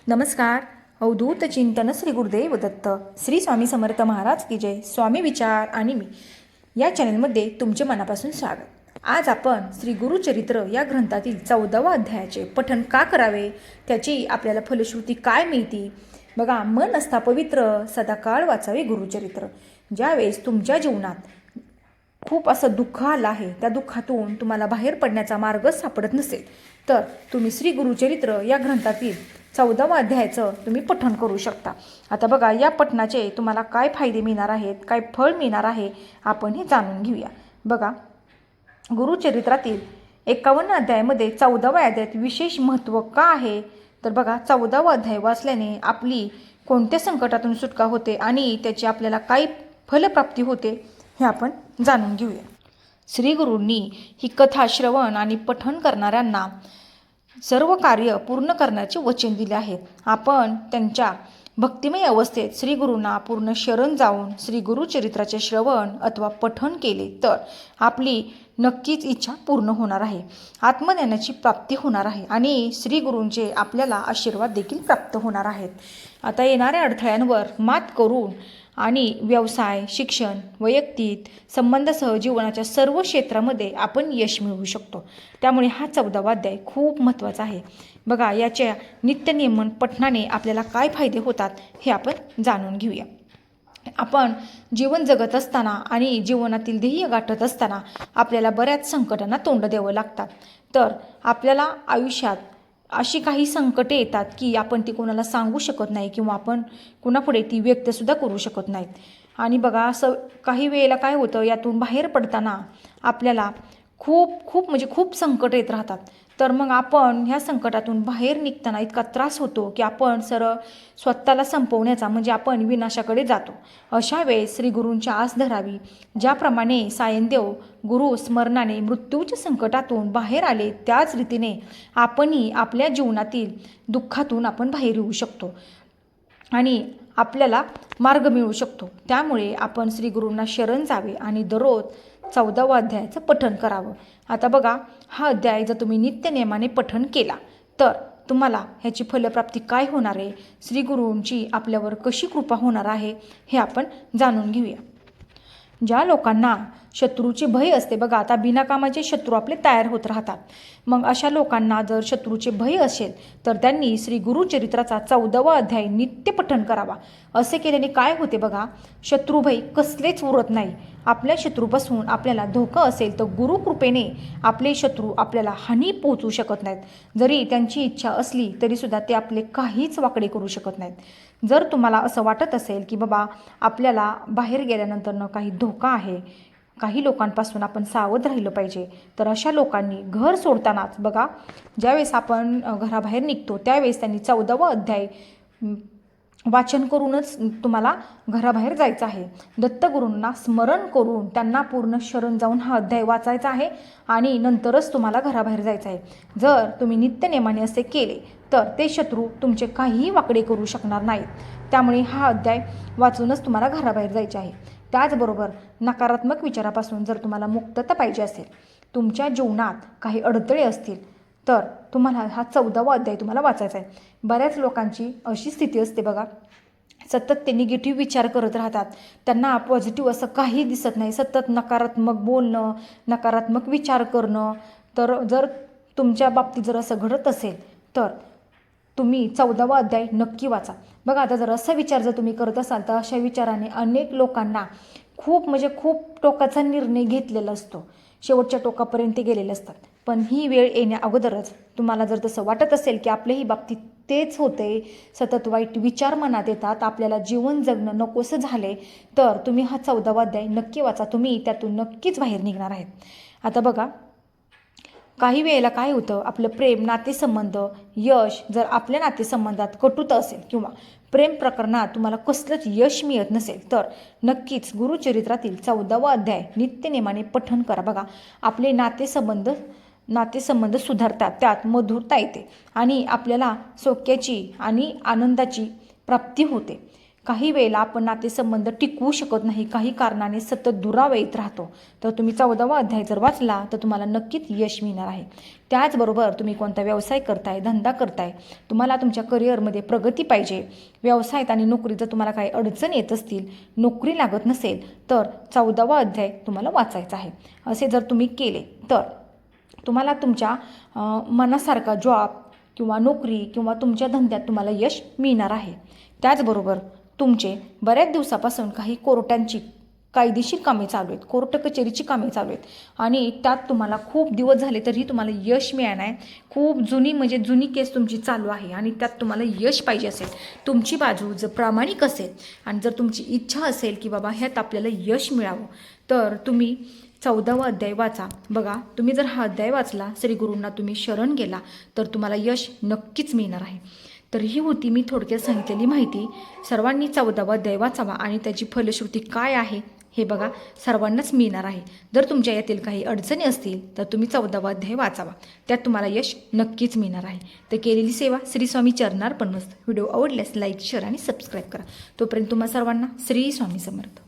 नमस्कार. अवधूत चिंतन श्री गुरुदेव दत्त. श्री स्वामी समर्थ महाराज की जय. स्वामी विचार आणि मी या चॅनलमध्ये तुमचे मनापासून स्वागत. आज आपण श्री गुरुचरित्र या ग्रंथातील 14व्या अध्यायाचे पठण का करावे, त्याची आपल्याला फलश्रुती काय मिळते. बघा, मन असता पवित्र, सदाकाळ वाचावे गुरुचरित्र. ज्यावेळेस तुमच्या जीवनात खूप असं दुःख आलं आहे, त्या दुःखातून तुम्हाला बाहेर पडण्याचा मार्गच सापडत नसेल, तर तुम्ही श्री गुरुचरित्र या ग्रंथातील 14व्या अध्यायाचं तुम्ही पठण करू शकता. आता बघा, या पठणाचे तुम्हाला काय फायदे मिळणार आहेत, काय फळ मिळणार आहे, आपण हे जाणून घेऊया. बघा, गुरुचरित्रातील 51 अध्यायामध्ये 14व्या अध्यायात विशेष महत्त्व का आहे, तर बघा, 14वा अध्याय वाचल्याने आपली कोणत्या संकटातून सुटका होते आणि त्याची आपल्याला काय फलप्राप्ती होते हे आपण जाणून घेऊया. श्री गुरूंनी ही कथा श्रवण आणि पठण करणाऱ्यांना सर्व कार्य पूर्ण करण्याचे वचन दिले आहे. आपण त्यांच्या भक्तिमय अवस्थेत श्री गुरूंना पूर्ण शरण जाऊन श्री गुरुचरित्राचे श्रवण अथवा पठण केले तर आपली नक्कीच इच्छा पूर्ण होणार आहे, आत्मज्ञानाची प्राप्ती होणार आहे आणि श्री गुरूंचे आपल्याला आशीर्वाद देखील प्राप्त होणार आहेत. आता येणाऱ्या अडथळ्यांवर मात करून आणि व्यवसाय, शिक्षण, वैयक्तिक संबंधासह जीवनाच्या सर्व क्षेत्रामध्ये आपण यश मिळवू शकतो. त्यामुळे हा 14वा अध्याय खूप महत्त्वाचा आहे. बघा, याच्या नित्यनियमन पठणाने आपल्याला काय फायदे होतात हे आपण जाणून घेऊया. आपण जीवन जगत असताना आणि जीवनातील ध्येय गाठत असताना आपल्याला बऱ्याच संकटांना तोंड द्यावं लागतात. तर आपल्याला आयुष्यात अशी काही संकटे येतात की आपण ती कोणाला सांगू शकत नाही किंवा आपण कुणापुढे ती व्यक्तसुद्धा करू शकत नाहीत. आणि बघा, असं काही वेळेला काय होतं, यातून बाहेर पडताना आपल्याला खूप संकट येत राहतात. तर मग आपण ह्या संकटातून बाहेर निघताना इतका त्रास होतो की आपण स्वतःला संपवण्याचा म्हणजे आपण विनाशाकडे जातो. अशा वेळेस श्री गुरूंची आस धरावी. ज्याप्रमाणे सायनदेव गुरु स्मरणाने मृत्यूच्या संकटातून बाहेर आले, त्याच रीतीने आपणही आपल्या जीवनातील दुःखातून आपण बाहेर येऊ शकतो आणि आपल्याला मार्ग मिळू शकतो. त्यामुळे आपण श्री गुरूंना शरण जावे आणि दररोज 14व्या अध्यायाचं पठण करावं. आता बघा, हा अध्याय जर तुम्ही नित्यनेमाने पठण केला तर तुम्हाला ह्याची फलप्राप्ती काय होणार आहे, श्री गुरूंची आपल्यावर कशी कृपा होणार आहे हे आपण जाणून घेऊया. ज्या लोकांना शत्रूचे भय असते, बघा, आता बिनाकामाचे शत्रू आपले तयार होत राहतात. मग अशा लोकांना जर शत्रूचे भय असेल तर त्यांनी श्री गुरुचरित्राचा 14वा अध्याय नित्य पठण करावा. असे केल्याने काय होते बघा, शत्रुभय कसलेच उरत नाही. आपल्या शत्रूपासून आपल्याला धोका असेल तर गुरुकृपेने आपले शत्रू आपल्याला हानी पोहोचू शकत नाहीत. जरी त्यांची इच्छा असली तरीसुद्धा ते आपले काहीच वाकडे करू शकत नाहीत. जर तुम्हाला असं वाटत असेल की बाबा आपल्याला बाहेर गेल्यानंतर काही धोका आहे, काही लोकांपासून आपण सावध राहिलं पाहिजे, तर अशा लोकांनी घर सोडतानाच बघा, ज्यावेळेस आपण घराबाहेर निघतो त्यावेळेस त्यांनी 14वा अध्याय वाचन करूनच तुम्हाला घराबाहेर जायचं आहे. दत्तगुरूंना स्मरण करून त्यांना पूर्ण शरण जाऊन हा अध्याय वाचायचा आहे आणि नंतरच तुम्हाला घराबाहेर जायचं आहे. जर तुम्ही नित्यनेमाने असे केले तर ते शत्रू तुमचे काहीही वाकडे करू शकणार नाहीत. त्यामुळे हा अध्याय वाचूनच तुम्हाला घराबाहेर जायचे आहे. त्याचबरोबर नकारात्मक विचारापासून जर तुम्हाला मुक्तता पाहिजे असेल, तुमच्या जीवनात काही अडथळे असतील, तर तुम्हाला हा 14वा अध्याय तुम्हाला वाचायचा आहे. बऱ्याच लोकांची अशी स्थिती असते बघा, सतत ते निगेटिव्ह विचार करत राहतात, त्यांना पॉझिटिव्ह असं काही दिसत नाही, सतत नकारात्मक बोलणं, नकारात्मक विचार करणं. तर जर तुमच्या बाबतीत जर असं घडत असेल तर तुम्ही 14वा अध्याय नक्की वाचा. बघा, आता जर असा विचार जर तुम्ही करत असाल तर अशा विचाराने अनेक लोकांना खूप टोकाचा निर्णय घेतलेला असतो, शेवटच्या टोकापर्यंत ते गेलेले असतात. पण ही वेळ येण्या अगोदरच तुम्हाला जर तसं वाटत असेल की आपल्याही बाबतीत तेच होते, सतत वाईट विचार मनात येतात, आपल्याला जीवन जगणं नकोसं झाले, तर तुम्ही हा 14वा अध्याय नक्की वाचा. तुम्ही त्यातून नक्कीच बाहेर निघणार आहेत. आता बघा, काही वेळेला काय होतं, आपलं प्रेम, नातेसंबंध, यश जर आपल्या नातेसंबंधात कटुता असेल किंवा प्रेम प्रकरणात तुम्हाला कसलंच यश मिळत नसेल तर नक्कीच गुरुचरित्रातील 14वा अध्याय नित्यनेमाने पठण करा. बघा, आपले नातेसंबंध सुधारतात, त्यात मधुरता येते आणि आपल्याला सौख्याची आणि आनंदाची प्राप्ती होते. काही वेळेला आपण नातेसंबंध टिकवू शकत नाही, काही कारणाने सतत दुरावा येत राहतो. तर तुम्ही 14वा अध्याय जर वाचला तर तुम्हाला नक्कीच यश मिळणार आहे. त्याचबरोबर तुम्ही कोणता व्यवसाय करताय, धंदा करताय, तुम्हाला तुमच्या करिअरमध्ये प्रगती पाहिजे, व्यवसायात आणि नोकरीत जर तुम्हाला काही अडचण येत असतील, नोकरी लागत नसेल, तर 14वा अध्याय तुम्हाला वाचायचा आहे. असे जर तुम्ही केले तर तुम्हाला तुमच्या मनासारखा जॉब किंवा नोकरी किंवा तुमच्या धंद्यात तुम्हाला यश मिळणार आहे. त्याचबरोबर तुमचे बऱ्याच दिवसापासून काही कोर्टांची कायदेशीर कामे चालू आहेत, कोर्ट कचेरीची कामे चालू आहेत आणि त्यात तुम्हाला खूप दिवस झाले तरी तुम्हाला यश मिळणार नाही. खूप जुनी केस तुमची चालू आहे आणि त्यात तुम्हाला यश पाहिजे असेल, तुमची बाजू जर प्रामाणिक असेल आणि जर तुमची इच्छा असेल की बाबा ह्यात आपल्याला यश मिळावं, तर तुम्ही 14वा अध्याय वाचा. बघा, तुम्ही जर हा अध्याय वाचला, श्री गुरूंना तुम्ही शरण गेला, तर तुम्हाला यश नक्कीच मिळणार आहे. तर ही होती मी थोडक्यात सांगितलेली माहिती. सर्वांनी 14वा अध्याय वाचावा आणि त्याची फलश्रुती काय आहे हे बघा, सर्वांनाच मिळणार आहे. जर तुमच्या यातील काही अडचणी असतील तर तुम्ही 14वा अध्याय वाचावा, त्यात तुम्हाला यश नक्कीच मिळणार आहे. तर केलेली सेवा श्री स्वामी चरणार्पण मस्त. व्हिडिओ आवडल्यास लाईक, शेअर आणि सबस्क्राईब करा. तोपर्यंत तुम्हा सर्वांना श्री स्वामी समर्थ.